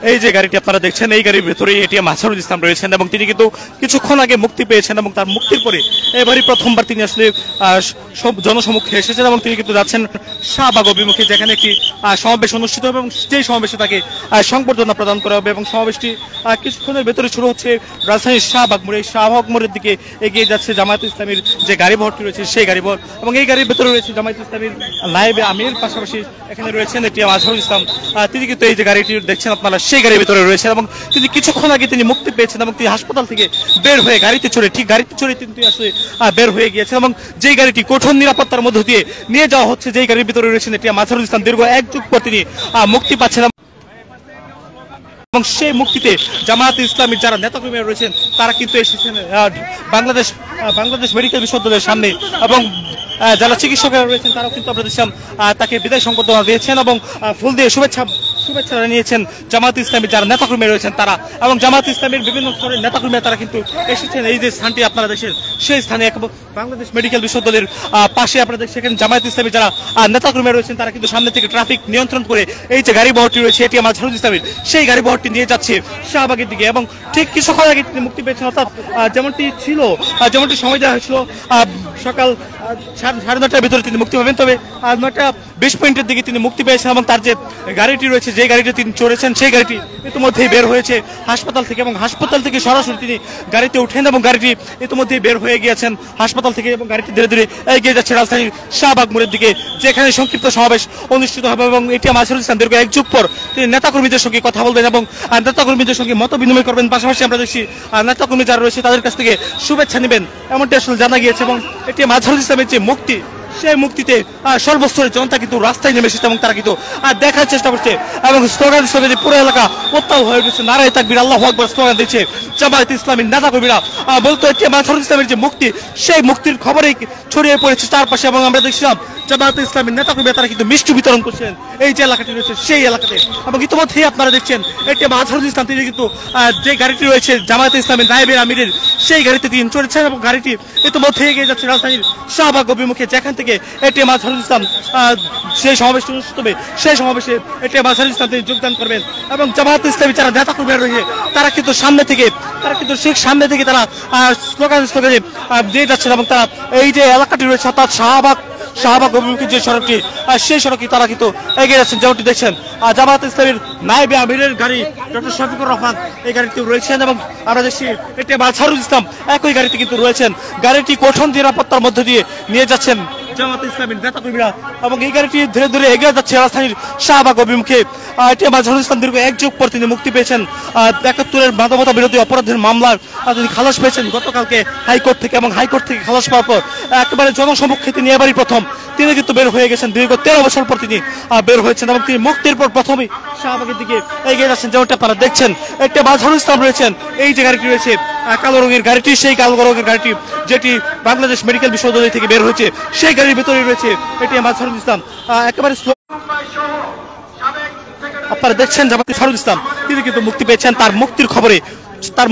এই যে গাড়িটি আপনারা দেখছেন, এই গাড়ির ভেতরে এটিএম আসারুল ইসলাম রয়েছেন এবং তিনি কিন্তু কিছুক্ষণ আগে মুক্তি পেয়েছেন এবং তার মুক্তির পরে এবারই প্রথমবার তিনি আসলে জনসমক্ষে এসেছেন এবং তিনি কিন্তু যাচ্ছেন শাহবাগ অভিমুখে, যেখানে একটি সমাবেশ অনুষ্ঠিত হবে এবং সেই সমাবেশে তাকে সংবর্ধনা প্রদান করা হবে এবং সমাবেশটি কিছুক্ষণের ভেতরে শুরু হচ্ছে রাজধানীর শাহবাগ মোড়ে। এই শাহবাগ মোড়ের দিকে এগিয়ে যাচ্ছে জামায়াত ইসলামীর যে গাড়ি বহরটি রয়েছে সেই গাড়ি বহর এবং এই গাড়ির ভেতরে রয়েছে জামায়াত ইসলামীর নায়েবে আমির, পাশাপাশি এখানে রয়েছেন এটিএম আজহারুল ইসলাম। তিনি কিন্তু এই যে গাড়িটি দেখছেন আপনারা সেই গাড়ির ভেতরে রয়েছেন এবং তিনি কিছুক্ষণ আগে তিনি মুক্তি পেয়েছেন এবং তিনি হাসপাতাল থেকে বের হয়ে গাড়িতে চড়ে তিনি আসলে বের হয়ে গিয়েছেন এবং যেই গাড়িটি কঠোর নিরাপত্তার মধ্য দিয়ে নিয়ে যাওয়া হচ্ছে, যেই গাড়ির ভিতরে রয়েছেন এটিএম আজহারুল ইসলাম, দীর্ঘ 1 যুগ পর তিনি মুক্তি পাচ্ছেন এবং সেই মুক্তিতে জামায়াত ইসলামীর যারা নেতাকর্মীরা রয়েছেন তারা কিন্তু এসেছেন বাংলাদেশ মেডিকেল বিশ্ববিদ্যালয়ের সামনে এবং যারা চিকিৎসকেরা রয়েছেন তারাও কিন্তু আমরা দেখছিলাম তাকে বিদায় সংবর্ধনা দিয়েছেন এবং ফুল দিয়ে শুভেচ্ছা জানিয়েছেন জামায়াত ইসলামীর যারা নেতাকর্মী রয়েছেন তারা। এবং জামায়াত ইসলামীর বিভিন্ন স্তরের নেতাকর্মীরা তারা কিন্তু এসেছেন এই যে স্থানটি আপনারা দেখছেন সেই স্থানে বাংলাদেশ মেডিকেল বিশ্ববিদ্যালয়ের পাশে আপনারা দেখছেন সেখানে জামায়াত ইসলামীর যারা নেতাকর্মীরা রয়েছেন তারা কিন্তু সামনে থেকে ট্রাফিক নিয়ন্ত্রণ করে এই যে গাড়ি বহরটি রয়েছে এটিএম আজহারুল ইসলামীর সেই গাড়ি বহরটি নিয়ে যাচ্ছে শাহবাগের দিকে এবং ঠিক কিছুক্ষণ আগে তিনি মুক্তি পেয়েছেন, অর্থাৎ যেমনটি সময় দেওয়া হয়েছিল সকাল 9:30টার ভিতরে তিনি মুক্তি পাবেন, তবে 9:20 দিকে তিনি মুক্তি পেয়েছেন এবং তার যে গাড়িটি রয়েছে, যে গাড়িটি তিনি চড়েছেন সেই গাড়িটি ইতিমধ্যেই বের হয়েছে হাসপাতাল থেকে এবং হাসপাতাল থেকে সরাসরি তিনি গাড়িতে উঠেন এবং গাড়িটি ইতিমধ্যেই বের হয়ে গিয়েছেন হাসপাতাল থেকে এবং গাড়িটি ধীরে ধীরে এগিয়ে যাচ্ছে রাজধানীর শাহবাগ মোড়ের দিকে, যেখানে সংক্ষিপ্ত সমাবেশ অনুষ্ঠিত হবে এবং এটিএম আজহারুল ইসলাম দীর্ঘ 1 যুগ পর তিনি নেতাকর্মীদের সঙ্গে কথা বলবেন এবং নেতাকর্মীদের সঙ্গে মত বিনিময় করবেন। পাশাপাশি আমরা দেখছি নেতাকর্মী যারা রয়েছে তাদের কাছ থেকে শুভেচ্ছা নেবেন এমনটি আসলে জানা গিয়েছে এবং এটিএম আজহারুল ইসলামের যে মুক্তি সেই মুক্তিতে সর্বস্তরের জনতা কিন্তু রাস্তায় নেমে এসেছে এবং তারা কিন্তু দেখার চেষ্টা করছে এবং স্লোগান হিসেবে পুরো এলাকা উত্তাল হয়ে উঠেছে, নারায়ে তাকবীর আল্লাহু আকবার স্লোগান দিচ্ছে জামায়াত ইসলামীর নেতাকর্মীরা। বলতো এটিএম আজহারুল ইসলামের যে মুক্তি সেই মুক্তির খবরেই ছড়িয়ে পড়েছে চারপাশে এবং আমরা দেখছিলাম জামায়াত ইসলামীর নেতাকর্মীরা তারা কিন্তু মিষ্টি বিতরণ করছেন এই যে এলাকাটি রয়েছে সেই এলাকাতে এবং ইতিমধ্যেই আপনারা দেখছেন এটিএম আজহারুল ইসলাম তিনি কিন্তু যে গাড়িটি রয়েছে জামায়াত ইসলামীর নায়েবে আমিরের সেই গাড়িতে তিনি চড়েছেন এবং গাড়িটি ইতিমধ্যে এগিয়ে যাচ্ছে রাজধানীর শাহবাগ অভিমুখে, যেখান থেকে এটিএম আজহারুল ইসলাম সেই সমাবেশ অনুষ্ঠিত হবে সেই সমাবেশে এটিএম আজহারুল ইসলাম তিনি যোগদান করবেন এবং জামায়াত ইসলামী যারা নেতাকর্মীরা রয়েছে তারা কিন্তু সামনে থেকে তারা স্লোগানে দিয়ে যাচ্ছেন এবং তারা এই যে এলাকাটি রয়েছে অর্থাৎ শাহবাগ অভিমুখী যে সড়কটি সেই সড়কটি তারা কিন্তু এগিয়ে যাচ্ছেন। যেমনটি দেখছেন জামায়াত ইসলামীর নায়েবে আমিরের গাড়ি ডক্টর শফিকুর রহমান এই গাড়িতে রয়েছেন এবং আমরা দেখছি এটিএম আজহারুল ইসলাম একই গাড়িতে কিন্তু রয়েছেন। গাড়িটি কঠোর নিরাপত্তার মধ্যে দিয়ে নিয়ে যাচ্ছেন জামায়াত ইসলামীর নেতাকর্মীরা এবং এই গাড়িটি ধীরে ধীরে এগিয়ে যাচ্ছে রাজধানীর শাহবাগ অভিমুখে। এটিএম আজহারুল ইসলাম দীর্ঘ 1 যুগ পর তিনি মুক্তি পেয়েছেন 71-এর মানবতা বিরোধী অপরাধের মামলার তিনি খালাস পেয়েছেন গতকালকে হাইকোর্ট থেকে এবং হাইকোর্ট থেকে খালাস পাওয়ার পর একেবারে জনসমক্ষে তিনি এবারই প্রথম তিনি কিন্তু বের হয়ে গেছেন, দীর্ঘ 13 বছর পর তিনি বের হয়েছেন এবং তিনি মুক্তির পর প্রথমেই শাহবাগের দিকে এগিয়ে যাচ্ছেন। যেমনটা আপনারা দেখছেন এটিএম আজহারুল ইসলাম রয়েছেন এই যে গাড়িটি রয়েছে কালো রঙের গাড়িটি, সেই কালো রঙের গাড়িটি যেটি বাংলাদেশ মেডিকেল বিশ্ববিদ্যালয় থেকে বের হয়েছে সেই গাড়ির ভিতরে রয়েছে এটিএম আজহারুল ইসলাম। একেবারে আপনারা দেখছেন জামায়াত আজহারুল ইসলাম তিনি কিন্তু মুক্তি পেয়েছেন। তার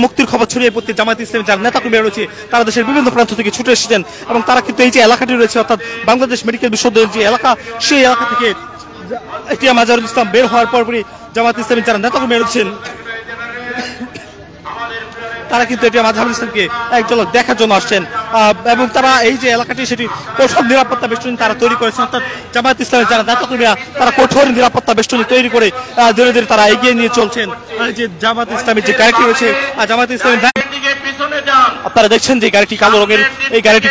মুক্তির খবর ছড়িয়ে পড়তে জামায়াত ইসলামী যারা নেতাকর্মীরা রয়েছে তারা দেশের বিভিন্ন প্রান্ত থেকে ছুটে এসেছেন এবং তারা কিন্তু এই যে এলাকাটি রয়েছে অর্থাৎ বাংলাদেশ মেডিকেল বিশ্ববিদ্যালয়ের যে এলাকা সেই এলাকা থেকে এটিএম আজহারুল ইসলাম বের হওয়ার পরপরই জামায়াত ইসলামী যারা নেতাকর্মীরা রয়েছেন তারা কিন্তু এটিএম আজহারুল ইসলামকে এক ঝলক দেখার জন্য আসছেন এবং তারা এই যে এলাকাটি সেটি কঠোর নিরাপত্তা বেষ্টনী তারা তৈরি করেছেন, অর্থাৎ জামায়াত ইসলামের যারা নেতাকর্মীরা তারা কঠোর নিরাপত্তা বেষ্টনী তৈরি করে ধীরে ধীরে তারা এগিয়ে নিয়ে চলছেন যে জামায়াত ইসলামের যে গাড়িটি রয়েছে জামায়াত ইসলামের আপনারা দেখছেন যে গাড়িটি কালো রঙের এই গাড়িটি